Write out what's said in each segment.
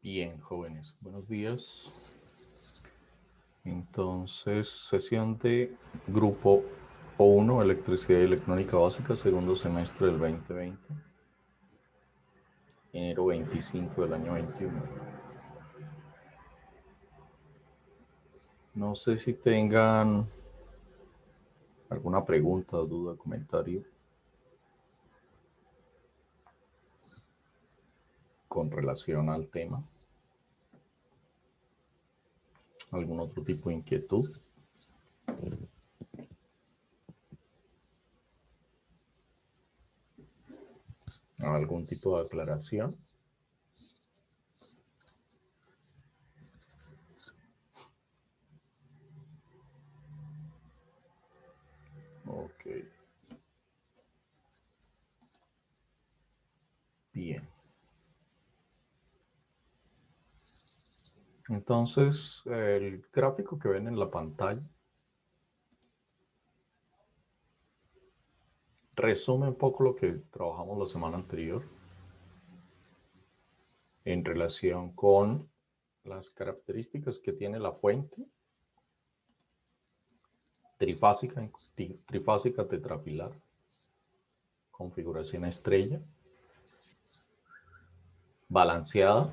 Bien, jóvenes, buenos días. Entonces, sesión de grupo O1, Electricidad y Electrónica Básica, segundo semestre del 2020, enero 25 del año 21. No sé si tengan alguna pregunta, duda, comentario con relación al tema, algún otro tipo de inquietud. ¿Algún tipo de aclaración? Ok. Bien. Entonces, el gráfico que ven en la pantalla resume un poco lo que trabajamos la semana anterior en relación con las características que tiene la fuente trifásica, trifásica tetrafilar, configuración estrella, balanceada,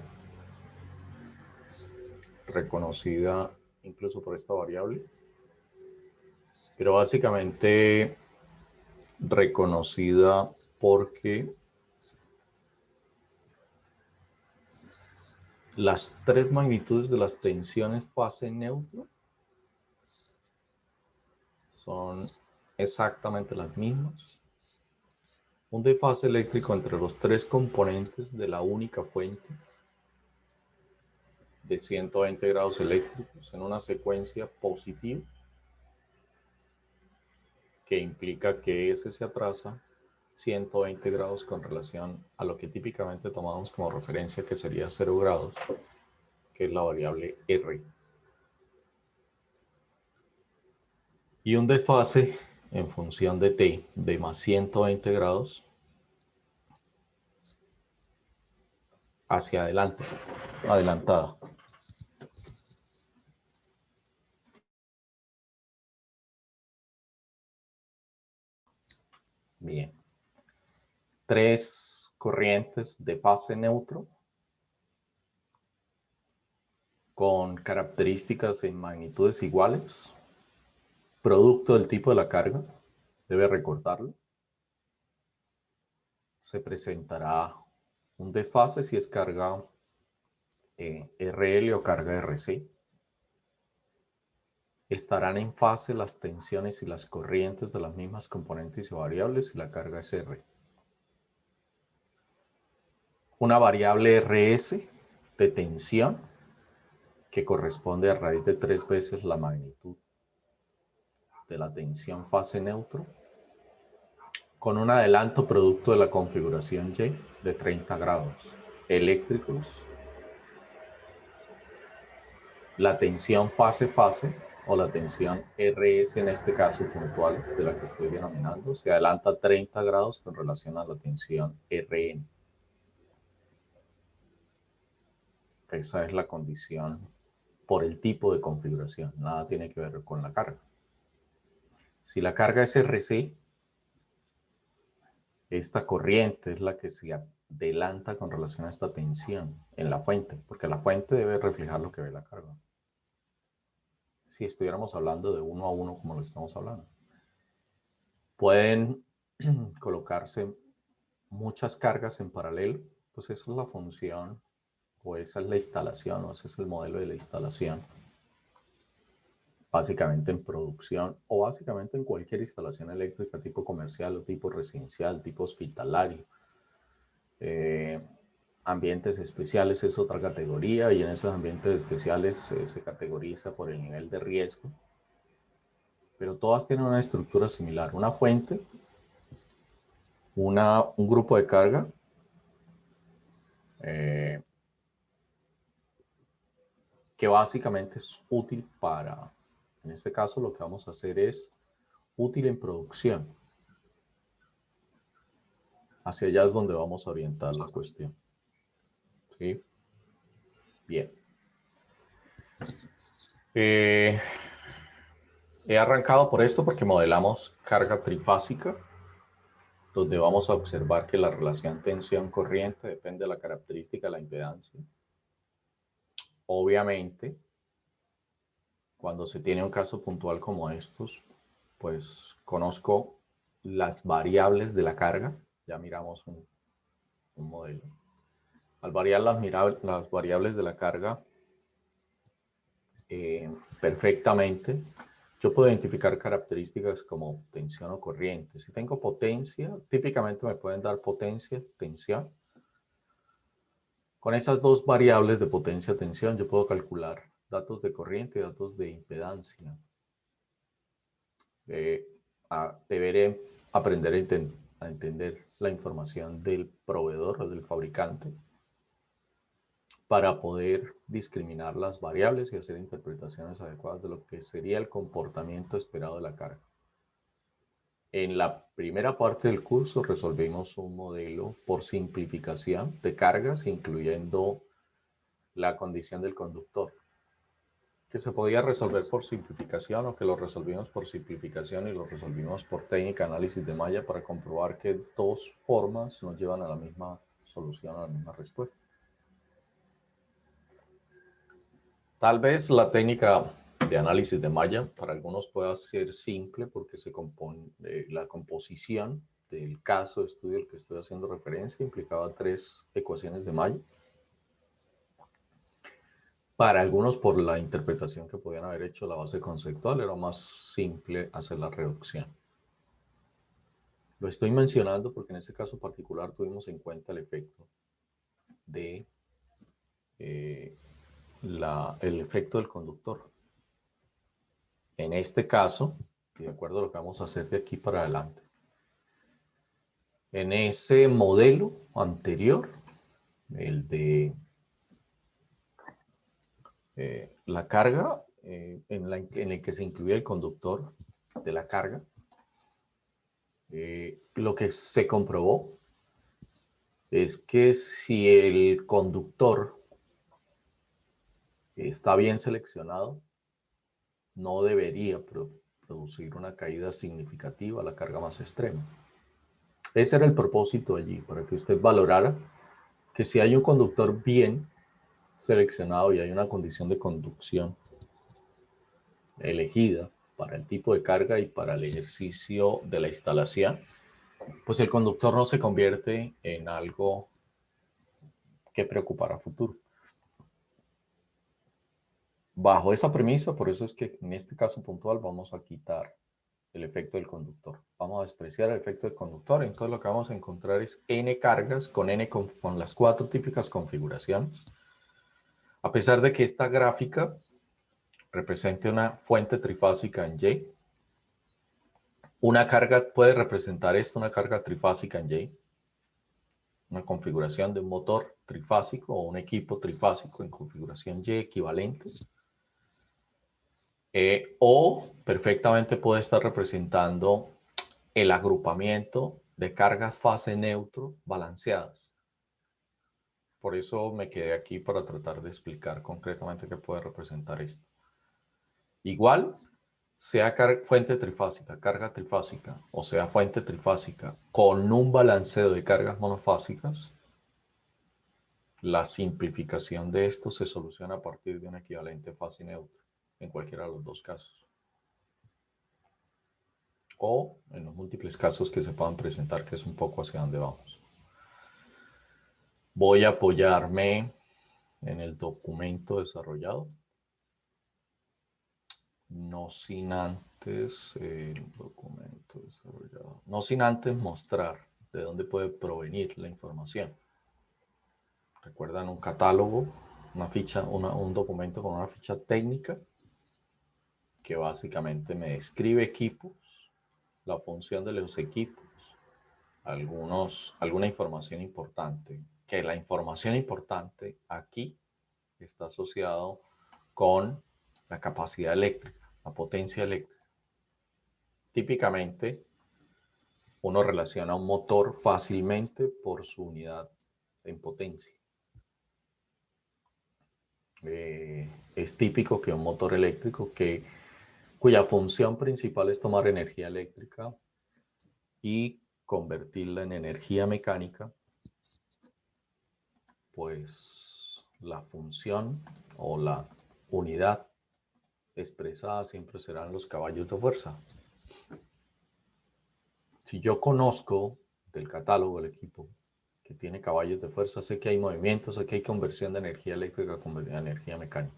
reconocida incluso por esta variable, pero básicamente reconocida porque las tres magnitudes de las tensiones fase neutro son exactamente las mismas. Un desfase eléctrico entre los tres componentes de la única fuente de 120 grados eléctricos en una secuencia positiva que implica que S se atrasa 120 grados con relación a lo que típicamente tomamos como referencia, que sería 0 grados, que es la variable R. Y un desfase en función de T de más 120 grados hacia adelante, adelantada. Bien. Tres corrientes de fase neutro con características en magnitudes iguales, producto del tipo de la carga, debe recordarlo. Se presentará un desfase si es carga RL o carga RC. Estarán en fase las tensiones y las corrientes de las mismas componentes y variables si la carga es R. Una variable RS de tensión que corresponde a raíz de 3 veces la magnitud de la tensión fase neutro, con un adelanto producto de la configuración Y de 30 grados eléctricos. La tensión fase-fase o la tensión RS en este caso puntual de la que estoy denominando se adelanta 30 grados con relación a la tensión RN. Esa es la condición por el tipo de configuración, nada tiene que ver con la carga. Si la carga es RC, esta corriente es la que se adelanta con relación a esta tensión en la fuente, porque la fuente debe reflejar lo que ve la carga. Si estuviéramos hablando de uno a uno como lo estamos hablando. Pueden colocarse muchas cargas en paralelo, pues esa es la función, o esa es la instalación, o ese es el modelo de la instalación. Básicamente en producción, o básicamente en cualquier instalación eléctrica tipo comercial, o tipo residencial, tipo hospitalario. Ambientes especiales es otra categoría, y en esos ambientes especiales se categoriza por el nivel de riesgo. Pero todas tienen una estructura similar, una fuente, un grupo de carga, que básicamente es útil para, en este caso lo que vamos a hacer es útil en producción. Hacia allá es donde vamos a orientar la cuestión. ¿Sí? Bien. He arrancado por esto porque modelamos carga trifásica, donde vamos a observar que la relación tensión-corriente depende de la característica de la impedancia. Obviamente, cuando se tiene un caso puntual como estos, pues conozco las variables de la carga. Ya miramos un modelo. Al variar las variables de la carga perfectamente, yo puedo identificar características como tensión o corriente. Si tengo potencia, típicamente me pueden dar potencia, tensión. Con esas dos variables de potencia, tensión, yo puedo calcular datos de corriente y datos de impedancia. Deberé aprender a entender la información del proveedor o del fabricante para poder discriminar las variables y hacer interpretaciones adecuadas de lo que sería el comportamiento esperado de la carga. En la primera parte del curso resolvimos un modelo por simplificación de cargas, incluyendo la condición del conductor, que se podía resolver por simplificación o que lo resolvimos por simplificación y lo resolvimos por técnica de análisis de malla para comprobar que dos formas nos llevan a la misma solución, a la misma respuesta. Tal vez la técnica de análisis de malla para algunos pueda ser simple porque se compone, la composición del caso de estudio al que estoy haciendo referencia implicaba 3 ecuaciones de malla. Para algunos, por la interpretación que podían haber hecho la base conceptual, era más simple hacer la reducción. Lo estoy mencionando porque en este caso particular tuvimos en cuenta el efecto de el efecto del conductor. En este caso, y de acuerdo a lo que vamos a hacer de aquí para adelante, en ese modelo anterior, el de la carga, en el que se incluía el conductor de la carga, lo que se comprobó es que si el conductor está bien seleccionado, no debería producir una caída significativa a la carga más extrema. Ese era el propósito allí, para que usted valorara que si hay un conductor bien seleccionado y hay una condición de conducción elegida para el tipo de carga y para el ejercicio de la instalación, pues el conductor no se convierte en algo que preocupara a futuro. Bajo esa premisa, por eso es que en este caso puntual vamos a quitar el efecto del conductor. Vamos a despreciar el efecto del conductor. Entonces lo que vamos a encontrar es n cargas con las 4 típicas configuraciones. A pesar de que esta gráfica represente una fuente trifásica en Y, una carga puede representar esto, una carga trifásica en Y, una configuración de un motor trifásico o un equipo trifásico en configuración Y equivalente. O perfectamente puede estar representando el agrupamiento de cargas fase neutro balanceadas. Por eso me quedé aquí para tratar de explicar concretamente qué puede representar esto. Igual, sea fuente trifásica, carga trifásica, o sea fuente trifásica con un balanceo de cargas monofásicas, la simplificación de esto se soluciona a partir de un equivalente fase neutro, en cualquiera de los dos casos. O en los múltiples casos que se puedan presentar, que es un poco hacia dónde vamos. Voy a apoyarme en el documento desarrollado. No sin antes el documento desarrollado. No sin antes mostrar de dónde puede provenir la información. Recuerdan un catálogo, una ficha, un documento con una ficha técnica que básicamente me describe equipos, la función de los equipos, alguna información importante. Que la información importante aquí está asociado con la capacidad eléctrica, la potencia eléctrica. Típicamente, uno relaciona un motor fácilmente por su unidad en potencia. Es típico que un motor eléctrico cuya función principal es tomar energía eléctrica y convertirla en energía mecánica, pues la función o la unidad expresada siempre serán los caballos de fuerza. Si yo conozco del catálogo del equipo que tiene caballos de fuerza, sé que hay movimiento, sé que hay conversión de energía eléctrica a energía mecánica.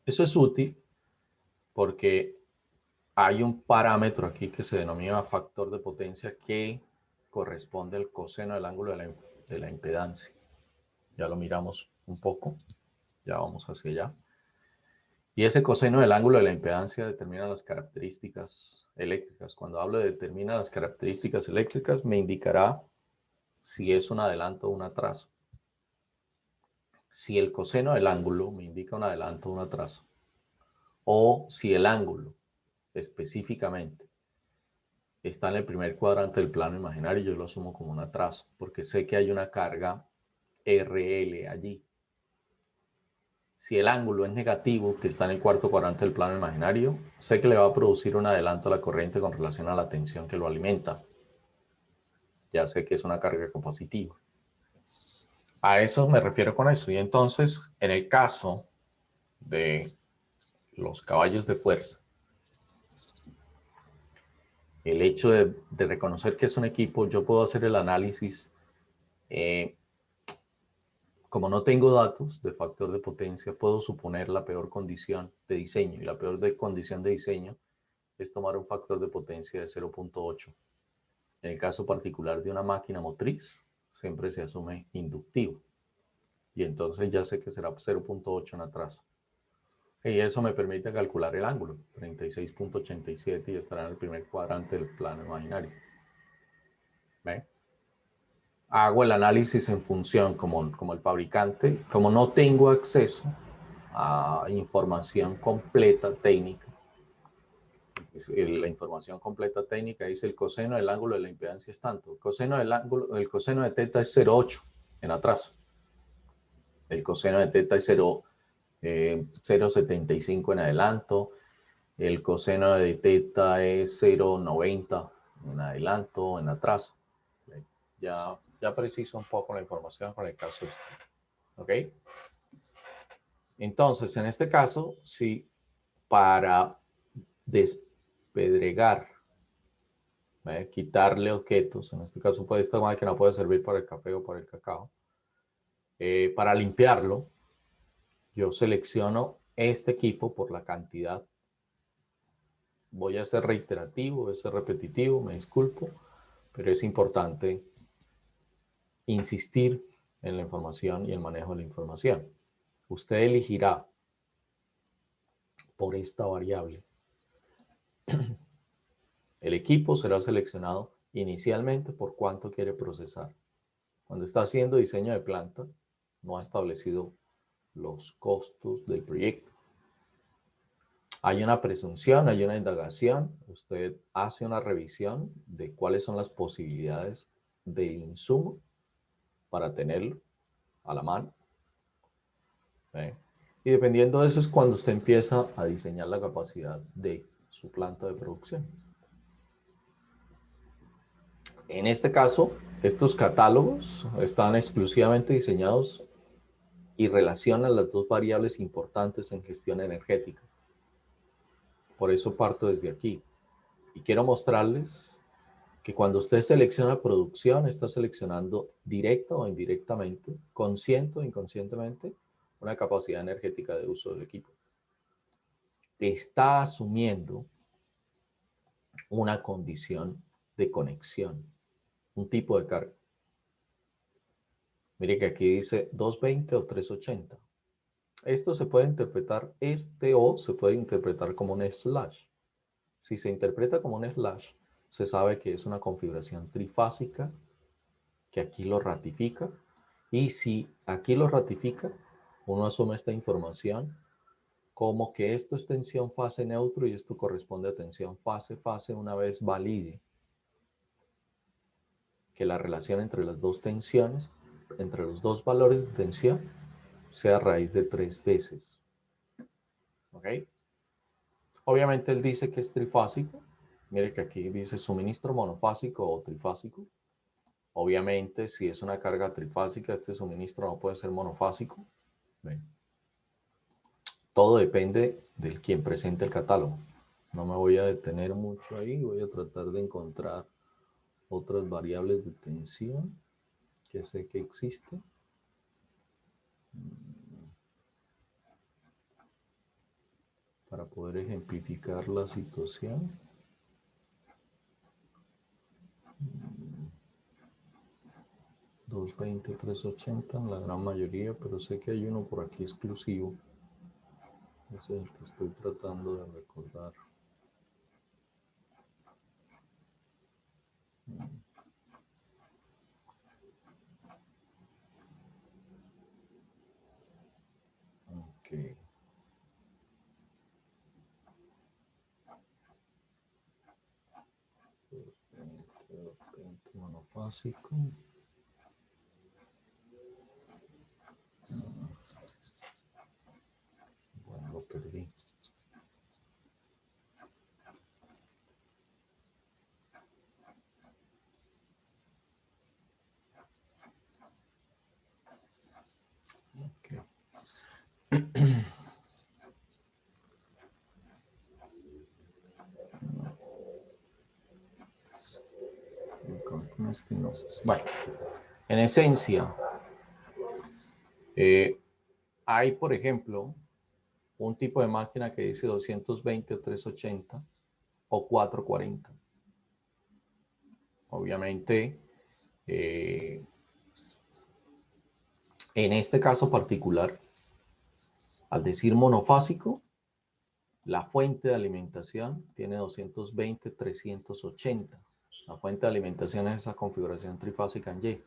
Eso es útil porque hay un parámetro aquí que se denomina factor de potencia que corresponde al coseno del ángulo de la impedancia. Ya lo miramos un poco, ya vamos hacia allá. Y ese coseno del ángulo de la impedancia determina las características eléctricas. Cuando hablo de determina las características eléctricas, me indicará si es un adelanto o un atraso. Si el coseno del ángulo me indica un adelanto o un atraso, o si el ángulo específicamente está en el primer cuadrante del plano imaginario, yo lo asumo como un atraso, porque sé que hay una carga RL allí. Si el ángulo es negativo, que está en el cuarto cuadrante del plano imaginario, sé que le va a producir un adelanto a la corriente con relación a la tensión que lo alimenta. Ya sé que es una carga capacitiva. A eso me refiero con eso. Y entonces, en el caso de los caballos de fuerza, el hecho de reconocer que es un equipo, yo puedo hacer el análisis. Como no tengo datos de factor de potencia, puedo suponer la peor condición de diseño. Y la peor condición de diseño es tomar un factor de potencia de 0.8. En el caso particular de una máquina motriz, siempre se asume inductivo. Y entonces ya sé que será 0.8 en atraso. Y eso me permite calcular el ángulo, 36.87, y estará en el primer cuadrante del plano imaginario. ¿Ven? Hago el análisis en función como el fabricante, como no tengo acceso a información completa técnica. La información completa técnica dice el coseno del ángulo de la impedancia es tanto. El coseno de teta es 0.8 en atraso. El coseno de teta es 0.75 en adelanto. El coseno de teta es 0.90 en adelanto, en atraso. Ya preciso un poco la información con el caso. ¿Ok? Entonces, en este caso, si para despedregar, quitarle objetos, en este caso esta máquina puede servir para el café o para el cacao, para limpiarlo, yo selecciono este equipo por la cantidad. Voy a ser reiterativo, voy a ser repetitivo, me disculpo, pero es importante insistir en la información y el manejo de la información. Usted elegirá por esta variable. El equipo será seleccionado inicialmente por cuánto quiere procesar. Cuando está haciendo diseño de planta, no ha establecido los costos del proyecto. Hay una presunción, hay una indagación. Usted hace una revisión de cuáles son las posibilidades del insumo para tenerlo a la mano. Y dependiendo de eso es cuando usted empieza a diseñar la capacidad de su planta de producción. En este caso, estos catálogos están exclusivamente diseñados y relacionan las dos variables importantes en gestión energética. Por eso parto desde aquí. Y quiero mostrarles que cuando usted selecciona producción, está seleccionando directa o indirectamente, consciente o inconscientemente, una capacidad energética de uso del equipo. Está asumiendo una condición de conexión, un tipo de carga. Mire que aquí dice 220 o 380. Esto se puede interpretar, se puede interpretar como un slash. Si se interpreta como un slash, se sabe que es una configuración trifásica, que aquí lo ratifica. Y si aquí lo ratifica, uno asume esta información como que esto es tensión fase neutro y esto corresponde a tensión fase una vez valide que la relación entre las dos tensiones, entre los dos valores de tensión, sea raíz de 3 veces. ¿Ok? Obviamente él dice que es trifásico. Mire que aquí dice suministro monofásico o trifásico. Obviamente, si es una carga trifásica, este suministro no puede ser monofásico. Bien. Todo depende del quien presente el catálogo. No me voy a detener mucho ahí. Voy a tratar de encontrar otras variables de tensión que sé que existen. Para poder ejemplificar la situación. 220, 380 en la gran mayoría, pero sé que hay uno por aquí exclusivo. Ese es el que estoy tratando de recordar. Ok. 220 monofásico. Bueno, lo perdí. Okay. Con este no. Bueno, en esencia, hay, por ejemplo, un tipo de máquina que dice 220 o 380 o 440. Obviamente, en este caso particular, al decir monofásico, la fuente de alimentación tiene 220, 380. La fuente de alimentación es esa configuración trifásica en Y.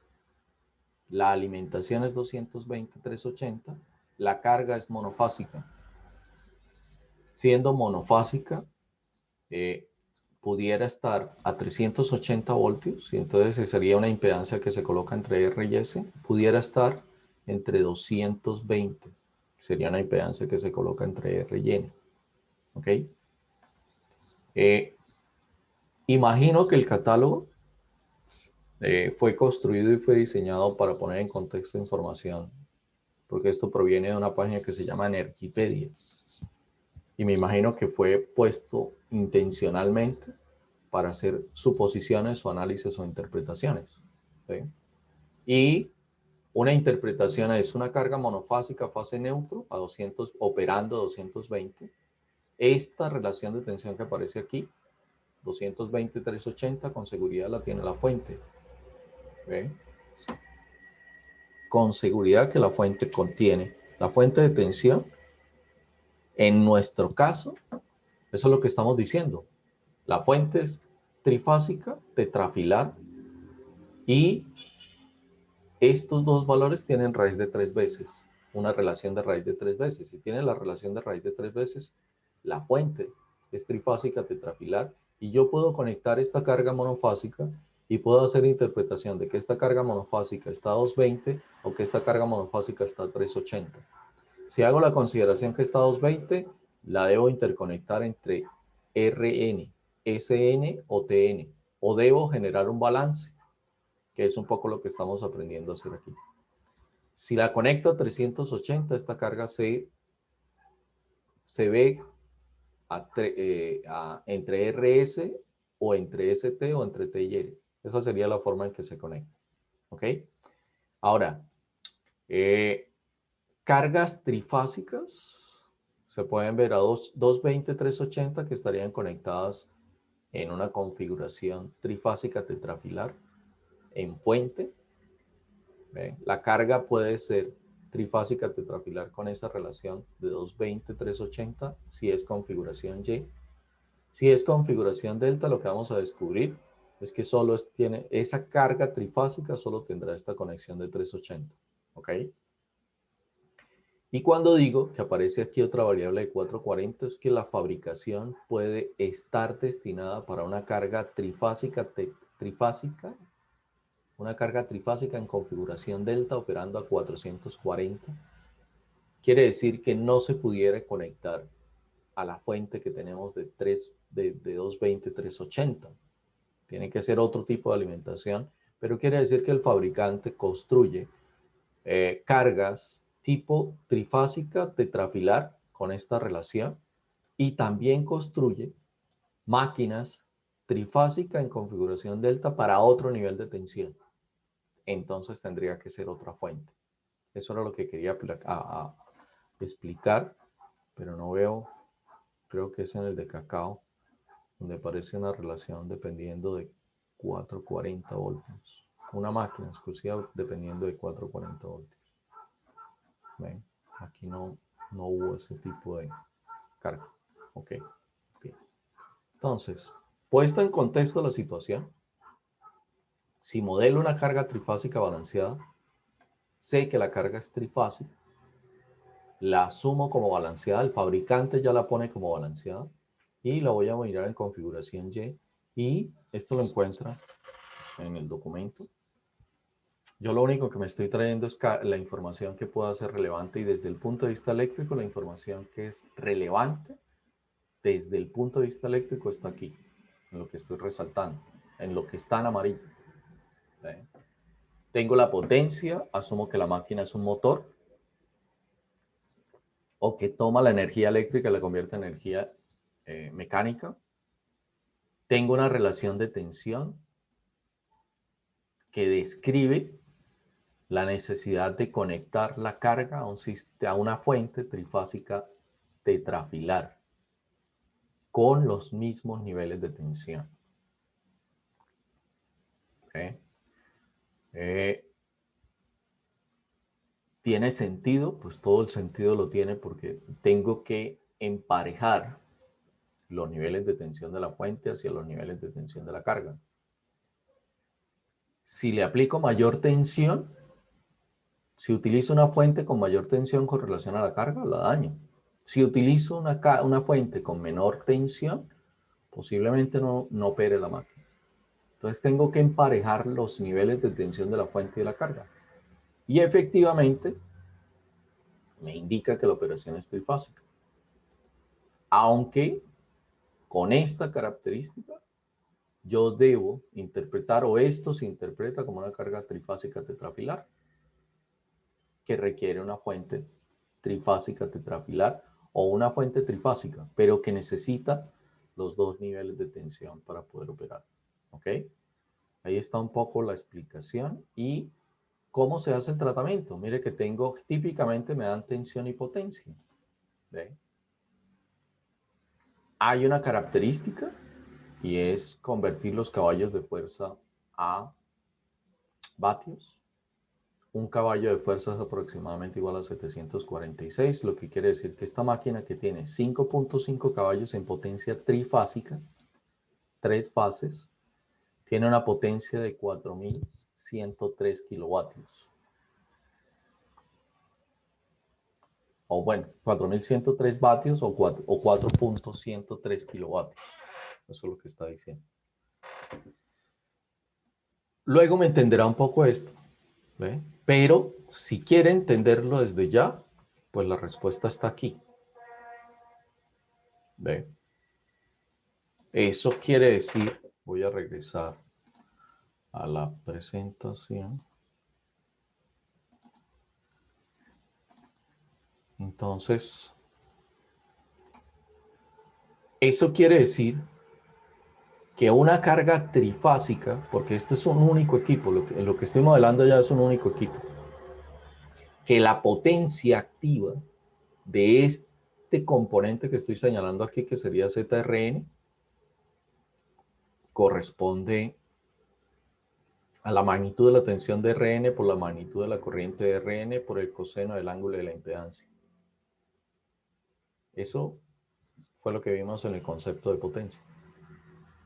La alimentación es 220, 380. La carga es monofásica. Siendo monofásica, pudiera estar a 380 voltios, y entonces sería una impedancia que se coloca entre R y S, pudiera estar entre 220, sería una impedancia que se coloca entre R y N. ¿Ok? Imagino que el catálogo fue construido y fue diseñado para poner en contexto información, porque esto proviene de una página que se llama Energipedia. Y me imagino que fue puesto intencionalmente para hacer suposiciones o análisis o interpretaciones. ¿Sí? Y una interpretación es una carga monofásica fase neutro a 200, operando a 220. Esta relación de tensión que aparece aquí, 220, 380, con seguridad la tiene la fuente. ¿Sí? Con seguridad que la fuente contiene la fuente de tensión. En nuestro caso, eso es lo que estamos diciendo. La fuente es trifásica, tetrafilar, y estos dos valores tienen raíz de 3 veces, una relación de raíz de 3 veces. Si tienen la relación de raíz de 3 veces, la fuente es trifásica, tetrafilar, y yo puedo conectar esta carga monofásica y puedo hacer interpretación de que esta carga monofásica está a 220 o que esta carga monofásica está a 380. Si hago la consideración que está a 220, la debo interconectar entre RN, SN o TN, o debo generar un balance, que es un poco lo que estamos aprendiendo a hacer aquí. Si la conecto a 380, esta carga se ve entre RS o entre ST o entre T y R. Esa sería la forma en que se conecta. ¿Ok? Ahora, cargas trifásicas se pueden ver a 220, 380 que estarían conectadas en una configuración trifásica tetrafilar en fuente. ¿Ve? La carga puede ser trifásica tetrafilar con esa relación de 220, 380 si es configuración Y. Si es configuración delta, lo que vamos a descubrir es que solo tiene esa carga trifásica, solo tendrá esta conexión de 380. ¿Ok? Y cuando digo que aparece aquí otra variable de 440, es que la fabricación puede estar destinada para una carga trifásica, una carga trifásica en configuración delta operando a 440. quiere decir que no se pudiera conectar a la fuente que tenemos de 220, 380. Tiene que ser otro tipo de alimentación, pero quiere decir que el fabricante construye cargas tipo trifásica tetrafilar con esta relación y también construye máquinas trifásica en configuración delta para otro nivel de tensión. Entonces tendría que ser otra fuente. Eso era lo que quería explicar, pero no veo, creo que es en el de cacao, donde aparece una relación dependiendo de 440 voltios. Una máquina exclusiva dependiendo de 440 voltios. ¿Ven? Aquí no hubo ese tipo de carga. Ok. Bien. Entonces, puesta en contexto la situación, si modelo una carga trifásica balanceada, sé que la carga es trifásica, la asumo como balanceada, el fabricante ya la pone como balanceada y la voy a mirar en configuración Y y esto lo encuentra en el documento. Yo lo único que me estoy trayendo es la información que pueda ser relevante y desde el punto de vista eléctrico, la información que es relevante desde el punto de vista eléctrico está aquí, en lo que estoy resaltando, en lo que está en amarillo. ¿Ven? Tengo la potencia, asumo que la máquina es un motor o que toma la energía eléctrica y la convierte en energía mecánica. Tengo una relación de tensión que describe la necesidad de conectar la carga a una fuente trifásica tetrafilar con los mismos niveles de tensión. ¿Okay? ¿Tiene sentido? Pues todo el sentido lo tiene porque tengo que emparejar los niveles de tensión de la fuente hacia los niveles de tensión de la carga. Si le aplico mayor tensión, si utilizo una fuente con mayor tensión con relación a la carga, la daño. Si utilizo una fuente con menor tensión, posiblemente no opere la máquina. Entonces tengo que emparejar los niveles de tensión de la fuente y de la carga. Y efectivamente me indica que la operación es trifásica. Aunque con esta característica yo debo interpretar, o esto se interpreta como una carga trifásica tetrafilar, que requiere una fuente trifásica tetrafilar o una fuente trifásica, pero que necesita los dos niveles de tensión para poder operar. ¿Ok? Ahí está un poco la explicación y cómo se hace el tratamiento. Mire que típicamente me dan tensión y potencia. ¿Ve? Hay una característica y es convertir los caballos de fuerza a vatios. Un caballo de fuerza es aproximadamente igual a 746, lo que quiere decir que esta máquina que tiene 5.5 caballos en potencia trifásica, 3 fases, tiene una potencia de 4103 kilovatios. O bueno, 4103 vatios o 4.103 kilovatios. Eso es lo que está diciendo. Luego me entenderá un poco esto. ¿Ve? Pero si quiere entenderlo desde ya, pues la respuesta está aquí. ¿Ve? Eso quiere decir, voy a regresar a la presentación. Entonces, eso quiere decir que una carga trifásica, porque este es un único equipo, lo que estoy modelando ya es un único equipo, que la potencia activa de este componente que estoy señalando aquí, que sería ZRN, corresponde a la magnitud de la tensión de Rn por la magnitud de la corriente de Rn por el coseno del ángulo de la impedancia. Eso fue lo que vimos en el concepto de potencia.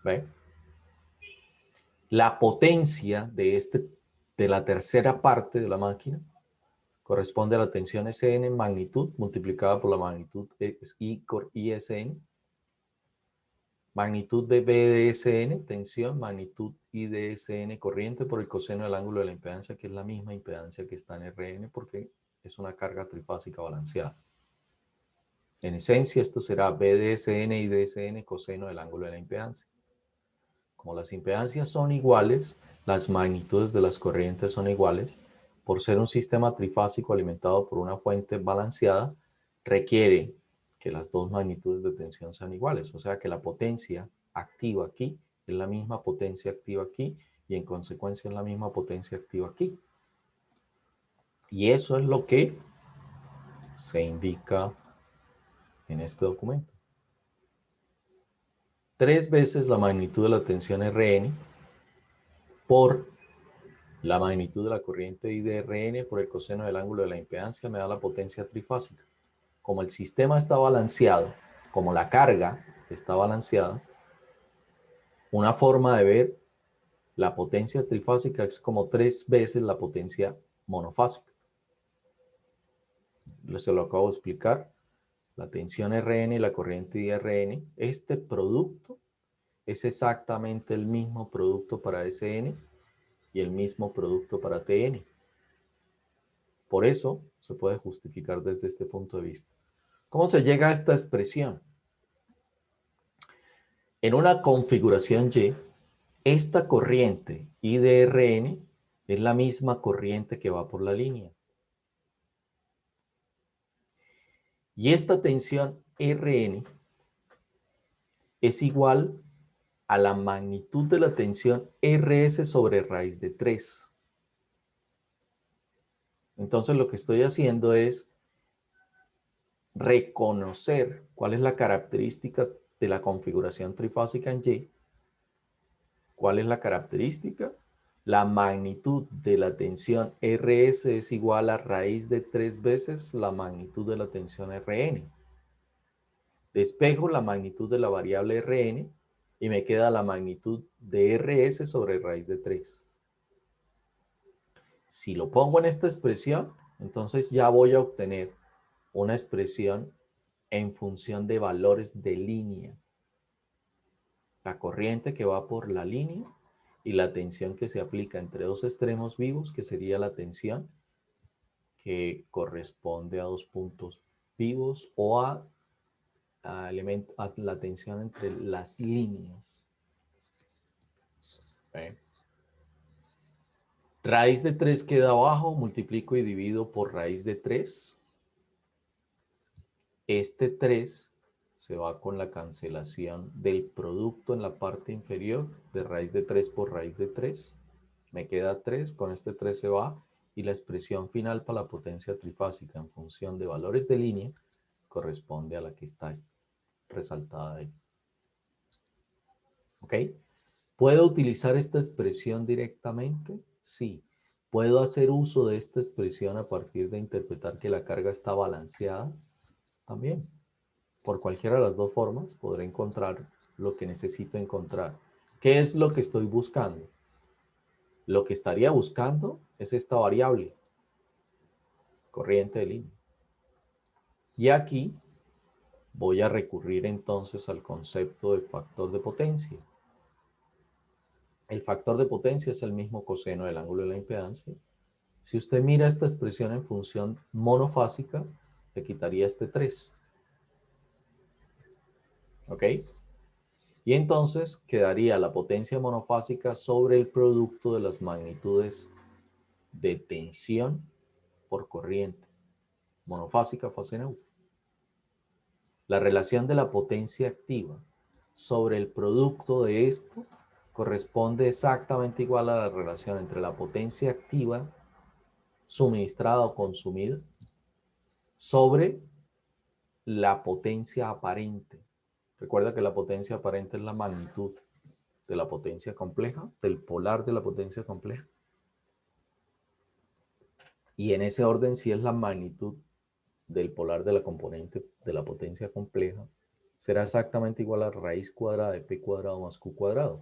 ¿Ve? La potencia de la tercera parte de la máquina corresponde a la tensión Sn en magnitud multiplicada por la magnitud ISN, magnitud de B de Sn, tensión, magnitud I de Sn, corriente por el coseno del ángulo de la impedancia, que es la misma impedancia que está en Rn, porque es una carga trifásica balanceada. En esencia, esto será B de SN y DSN coseno del ángulo de la impedancia. Como las impedancias son iguales, las magnitudes de las corrientes son iguales, por ser un sistema trifásico alimentado por una fuente balanceada, requiere que las dos magnitudes de tensión sean iguales. O sea que la potencia activa aquí es la misma potencia activa aquí y en consecuencia es la misma potencia activa aquí. Y eso es lo que se indica en este documento. 3 veces la magnitud de la tensión Rn por la magnitud de la corriente I de Rn por el coseno del ángulo de la impedancia me da la potencia trifásica. Como el sistema está balanceado, como la carga está balanceada, una forma de ver la potencia trifásica es como 3 veces la potencia monofásica. Se lo acabo de explicar. La tensión Rn y la corriente I de Rn, este producto es exactamente el mismo producto para Sn y el mismo producto para Tn. Por eso se puede justificar desde este punto de vista. ¿Cómo se llega a esta expresión? En una configuración Y, esta corriente I de Rn es la misma corriente que va por la línea. Y esta tensión Rn es igual a la magnitud de la tensión Rs sobre raíz de 3. Entonces lo que estoy haciendo es reconocer cuál es la característica de la configuración trifásica en Y. ¿Cuál es la característica? La magnitud de la tensión Rs es igual a raíz de 3 veces la magnitud de la tensión Rn. Despejo la magnitud de la variable Rn y me queda la magnitud de Rs sobre raíz de 3. Si lo pongo en esta expresión, entonces ya voy a obtener una expresión en función de valores de línea. La corriente que va por la línea y la tensión que se aplica entre dos extremos vivos, que sería la tensión que corresponde a dos puntos vivos o a la tensión entre las líneas. ¿Okay? Raíz de 3 queda abajo, multiplico y divido por raíz de 3. Este 3 se va con la cancelación del producto en la parte inferior de raíz de 3 por raíz de 3. Me queda 3, con este 3 se va y la expresión final para la potencia trifásica en función de valores de línea corresponde a la que está resaltada ahí. ¿Ok? ¿Puedo utilizar esta expresión directamente? Sí. ¿Puedo hacer uso de esta expresión a partir de interpretar que la carga está balanceada? También. Por cualquiera de las dos formas podré encontrar lo que necesito encontrar. ¿Qué es lo que estoy buscando? Lo que estaría buscando es esta variable, corriente de línea. Y aquí voy a recurrir entonces al concepto de factor de potencia. El factor de potencia es el mismo coseno del ángulo de la impedancia. Si usted mira esta expresión en función monofásica, le quitaría este 3. ¿Ok? Y entonces quedaría la potencia monofásica sobre el producto de las magnitudes de tensión por corriente. Monofásica, fase neutra. La relación de la potencia activa sobre el producto de esto corresponde exactamente igual a la relación entre la potencia activa suministrada o consumida sobre la potencia aparente. Recuerda que la potencia aparente es la magnitud de la potencia compleja, del polar de la potencia compleja. Y en ese orden, si es la magnitud del polar de la componente de la potencia compleja, será exactamente igual a raíz cuadrada de p cuadrado más q cuadrado.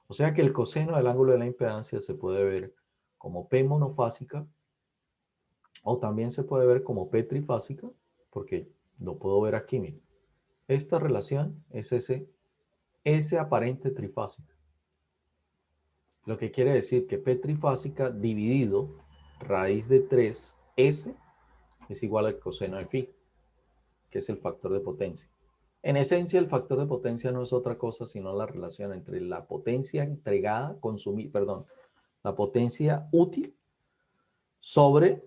O sea que el coseno del ángulo de la impedancia se puede ver como p monofásica o también se puede ver como p trifásica, porque lo puedo ver aquí, miren. Esta relación es S aparente trifásica. Lo que quiere decir que P trifásica dividido raíz de 3S es igual al coseno de phi, que es el factor de potencia. En esencia, el factor de potencia no es otra cosa sino la relación entre la potencia entregada, la potencia útil sobre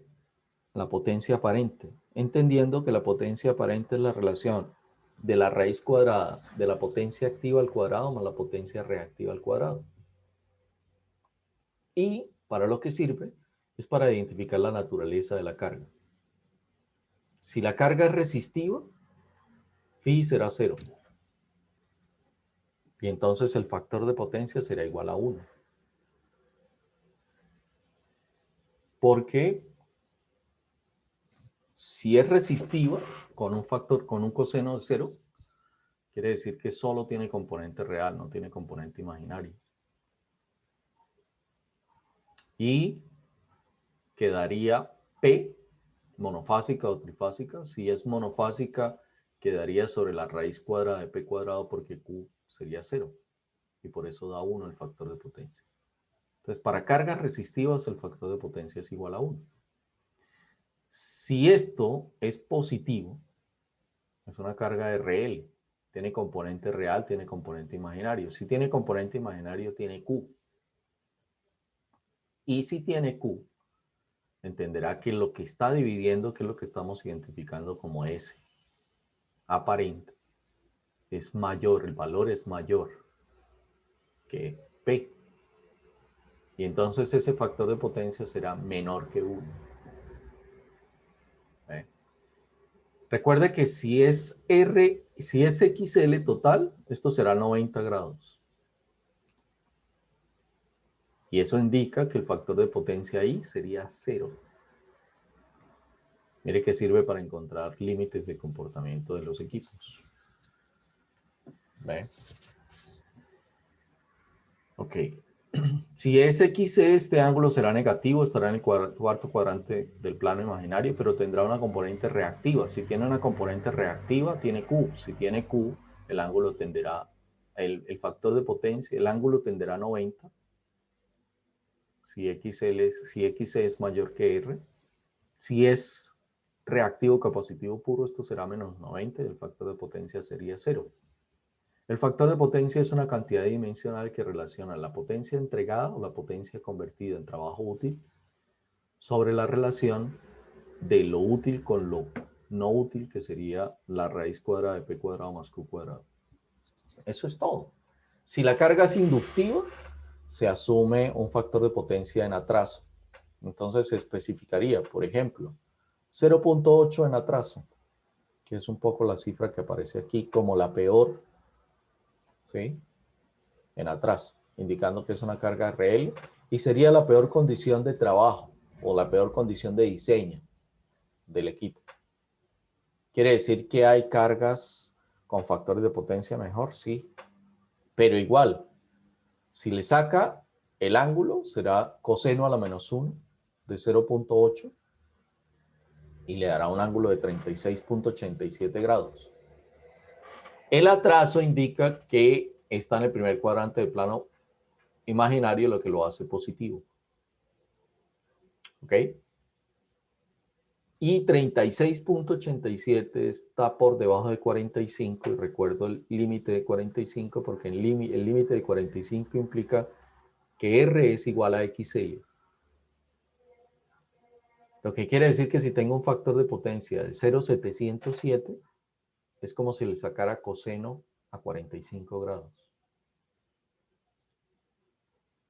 la potencia aparente, entendiendo que la potencia aparente es la relación de la raíz cuadrada de la potencia activa al cuadrado más la potencia reactiva al cuadrado. Y para lo que sirve es para identificar la naturaleza de la carga. Si la carga es resistiva, phi será 0. Y entonces el factor de potencia será igual a 1. Porque si es resistiva, con un coseno de 0, quiere decir que solo tiene componente real, no tiene componente imaginario. Y quedaría P, monofásica o trifásica. Si es monofásica, quedaría sobre la raíz cuadrada de P cuadrado porque Q sería 0. Y por eso da 1 el factor de potencia. Entonces, para cargas resistivas, el factor de potencia es igual a 1. Si esto es positivo, es una carga RL. Tiene componente real, tiene componente imaginario. Si tiene componente imaginario, tiene Q. Y si tiene Q, entenderá que lo que está dividiendo, que es lo que estamos identificando como S, aparente, es mayor, el valor es mayor que P. Y entonces ese factor de potencia será menor que 1. Recuerde que si es XL total, esto será 90 grados. Y eso indica que el factor de potencia ahí sería 0. Mire que sirve para encontrar límites de comportamiento de los equipos. ¿Ve? Ok. Si es XC, este ángulo será negativo, estará en el cuarto cuadrante del plano imaginario, pero tendrá una componente reactiva. Si tiene una componente reactiva, tiene Q. Si tiene Q, el ángulo tenderá, el factor de potencia, el ángulo tenderá a 90. Si XC es mayor que R. Si es reactivo capacitivo puro, esto será menos 90 y el factor de potencia sería 0. El factor de potencia es una cantidad dimensional que relaciona la potencia entregada o la potencia convertida en trabajo útil sobre la relación de lo útil con lo no útil, que sería la raíz cuadrada de P cuadrado más Q cuadrado. Eso es todo. Si la carga es inductiva, se asume un factor de potencia en atraso. Entonces se especificaría, por ejemplo, 0.8 en atraso, que es un poco la cifra que aparece aquí como la peor, ¿sí?, en atraso, indicando que es una carga real y sería la peor condición de trabajo o la peor condición de diseño del equipo. ¿Quiere decir que hay cargas con factores de potencia mejor? Sí, pero igual, si le saca el ángulo, será coseno a la menos 1 de 0.8 y le dará un ángulo de 36.87 grados. El atraso indica que está en el primer cuadrante del plano imaginario, lo que lo hace positivo. ¿Ok? Y 36.87 está por debajo de 45, y recuerdo el límite de 45 porque el límite de 45 implica que R es igual a XL. Lo que quiere decir que si tengo un factor de potencia de 0.707, es como si le sacara coseno a 45 grados.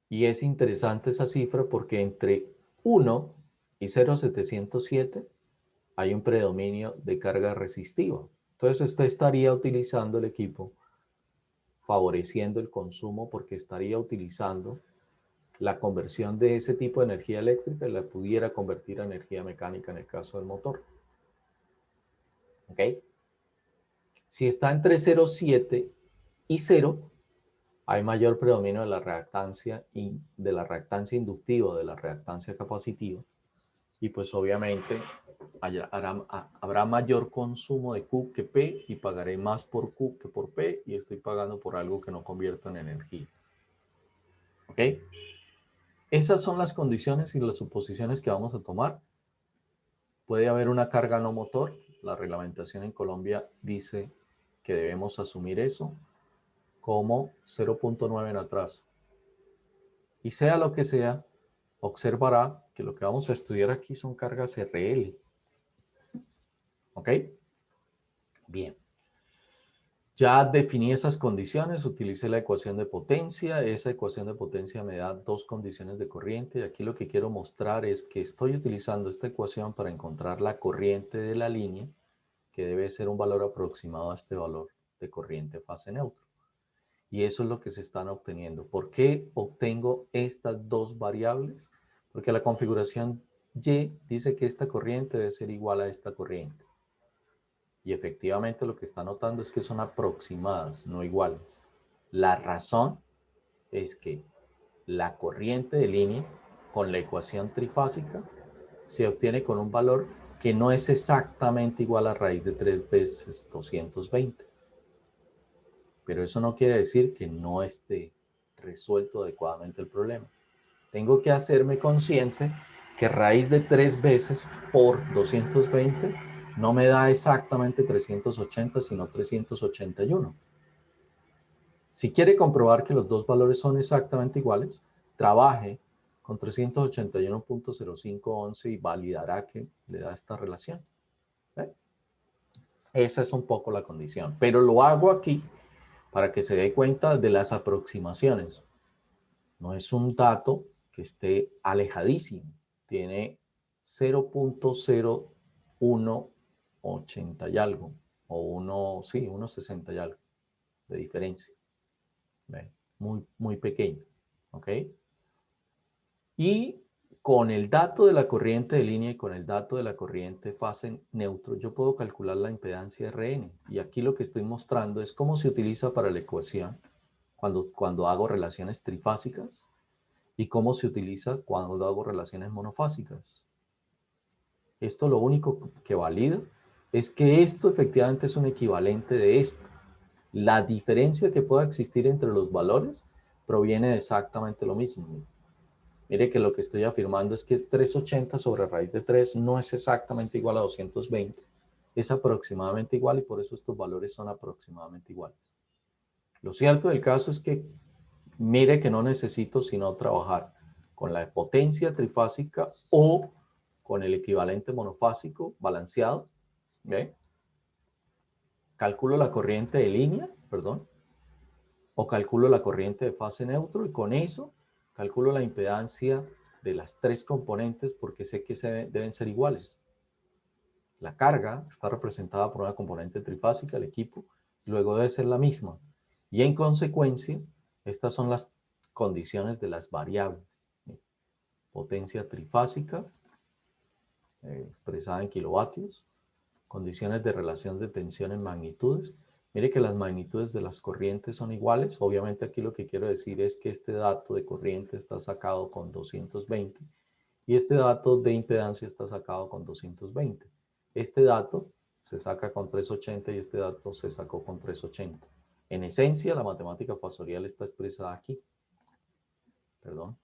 Y es interesante esa cifra porque entre 1 y 0.707 hay un predominio de carga resistiva. Entonces usted estaría utilizando el equipo favoreciendo el consumo porque estaría utilizando la conversión de ese tipo de energía eléctrica y la pudiera convertir a energía mecánica en el caso del motor. ¿Ok? Si está entre 0.7 y 0, hay mayor predominio de la reactancia inductiva, de la reactancia capacitiva, y pues obviamente habrá mayor consumo de Q que P y pagaré más por Q que por P y estoy pagando por algo que no convierto en energía. ¿Ok? Esas son las condiciones y las suposiciones que vamos a tomar puede haber una carga no motor. La reglamentación en Colombia dice que debemos asumir eso como 0.9 en atraso. Y sea lo que sea, observará que lo que vamos a estudiar aquí son cargas RL. ¿Ok? Bien. Ya definí esas condiciones, utilicé la ecuación de potencia. Esa ecuación de potencia me da dos condiciones de corriente. Y aquí lo que quiero mostrar es que estoy utilizando esta ecuación para encontrar la corriente de la línea, que debe ser un valor aproximado a este valor de corriente fase neutro. Y eso es lo que se están obteniendo. ¿Por qué obtengo estas dos variables? Porque la configuración Y dice que esta corriente debe ser igual a esta corriente. Y efectivamente lo que está notando es que son aproximadas, no iguales. La razón es que la corriente de línea con la ecuación trifásica se obtiene con un valor que no es exactamente igual a raíz de 3 veces 220. Pero eso no quiere decir que no esté resuelto adecuadamente el problema. Tengo que hacerme consciente que raíz de 3 veces por 220 no me da exactamente 380, sino 381. Si quiere comprobar que los dos valores son exactamente iguales, trabaje con 381.0511 y validará que le da esta relación. ¿Ve? Esa es un poco la condición, pero lo hago aquí para que se dé cuenta de las aproximaciones. No es un dato que esté alejadísimo. Tiene 0.0180 y algo, o 1.60 y algo de diferencia. ¿Ve? Muy pequeño. ¿Ok? Y con el dato de la corriente de línea y con el dato de la corriente fase neutro, yo puedo calcular la impedancia RN. Y aquí lo que estoy mostrando es cómo se utiliza para la ecuación cuando hago relaciones trifásicas y cómo se utiliza cuando hago relaciones monofásicas. Esto lo único que valida es que esto efectivamente es un equivalente de esto. La diferencia que pueda existir entre los valores proviene de exactamente lo mismo. Mire que lo que estoy afirmando es que 380 sobre raíz de 3 no es exactamente igual a 220. Es aproximadamente igual y por eso estos valores son aproximadamente iguales. Lo cierto del caso es que mire que no necesito sino trabajar con la potencia trifásica o con el equivalente monofásico balanceado. ¿Ve? Calculo la corriente de línea, perdón, o calculo la corriente de fase neutro y con eso calculo la impedancia de las tres componentes porque sé que deben ser iguales. La carga está representada por una componente trifásica, el equipo, luego debe ser la misma. Y en consecuencia, estas son las condiciones de las variables. Potencia trifásica, expresada en kilovatios, condiciones de relación de tensión en magnitudes. Mire que las magnitudes de las corrientes son iguales. Obviamente aquí lo que quiero decir es que este dato de corriente está sacado con 220 y este dato de impedancia está sacado con 220. Este dato se saca con 380 y este dato se sacó con 380. En esencia, la matemática fasorial está expresada aquí. Perdón.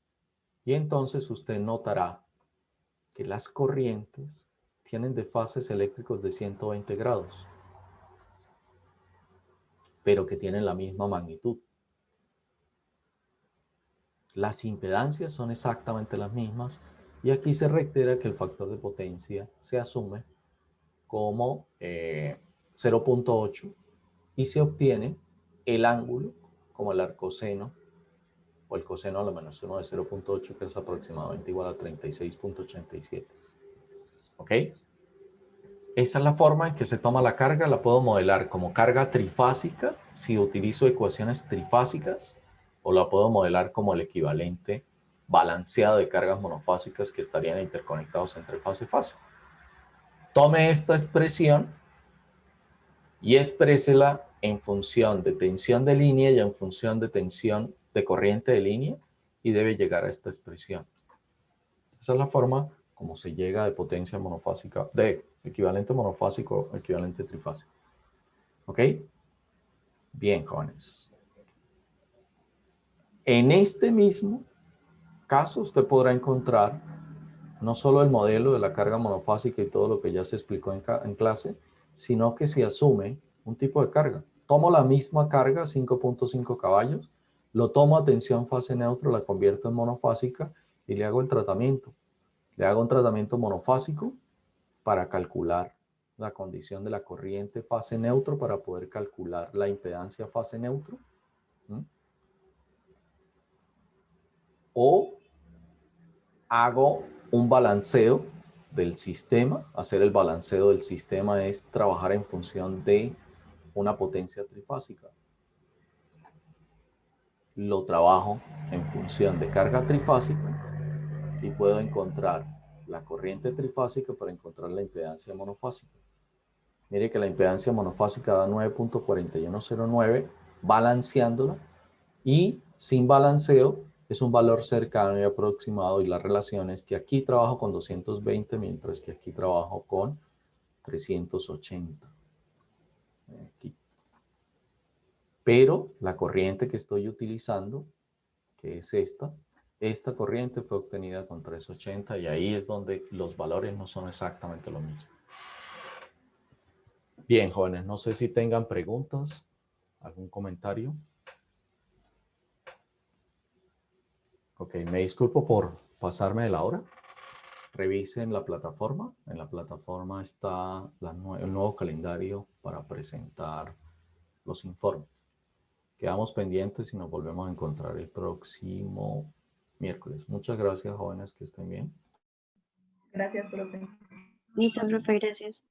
Y entonces usted notará que las corrientes tienen desfases eléctricos de 120 grados, pero que tienen la misma magnitud. Las impedancias son exactamente las mismas y aquí se reitera que el factor de potencia se asume como 0.8 y se obtiene el ángulo como el arcoseno o el coseno a la menos 1 de 0.8, que es aproximadamente igual a 36.87. ¿Ok? Esa es la forma en que se toma la carga. La puedo modelar como carga trifásica si utilizo ecuaciones trifásicas, o la puedo modelar como el equivalente balanceado de cargas monofásicas que estarían interconectados entre fase y fase. Tome esta expresión y exprésela en función de tensión de línea y en función de tensión de corriente de línea y debe llegar a esta expresión. Esa es la forma como se llega de potencia monofásica, de equivalente monofásico a equivalente trifásico. ¿Ok? Bien, jóvenes. En este mismo caso, usted podrá encontrar no solo el modelo de la carga monofásica y todo lo que ya se explicó en clase, sino que se asume un tipo de carga. Tomo la misma carga, 5.5 caballos, lo tomo a tensión fase neutro, la convierto en monofásica y le hago el tratamiento. Le hago un tratamiento monofásico para calcular la condición de la corriente fase neutro, para poder calcular la impedancia fase neutro. O hago un balanceo del sistema. Hacer el balanceo del sistema es trabajar en función de una potencia trifásica. Lo trabajo en función de carga trifásica y puedo encontrar la corriente trifásica para encontrar la impedancia monofásica. Mire que la impedancia monofásica da 9.4109, balanceándola, y sin balanceo es un valor cercano y aproximado, y la relación es que aquí trabajo con 220, mientras que aquí trabajo con 380. Aquí. Pero la corriente que estoy utilizando, que es esta corriente fue obtenida con 380, y ahí es donde los valores no son exactamente lo mismo. Bien, jóvenes, no sé si tengan preguntas, algún comentario. Ok, me disculpo por pasarme de la hora. Revisen la plataforma. En la plataforma está el nuevo calendario para presentar los informes. Quedamos pendientes y nos volvemos a encontrar el próximo miércoles. Muchas gracias, jóvenes, que estén bien. Gracias, profe. Listo, profe, gracias.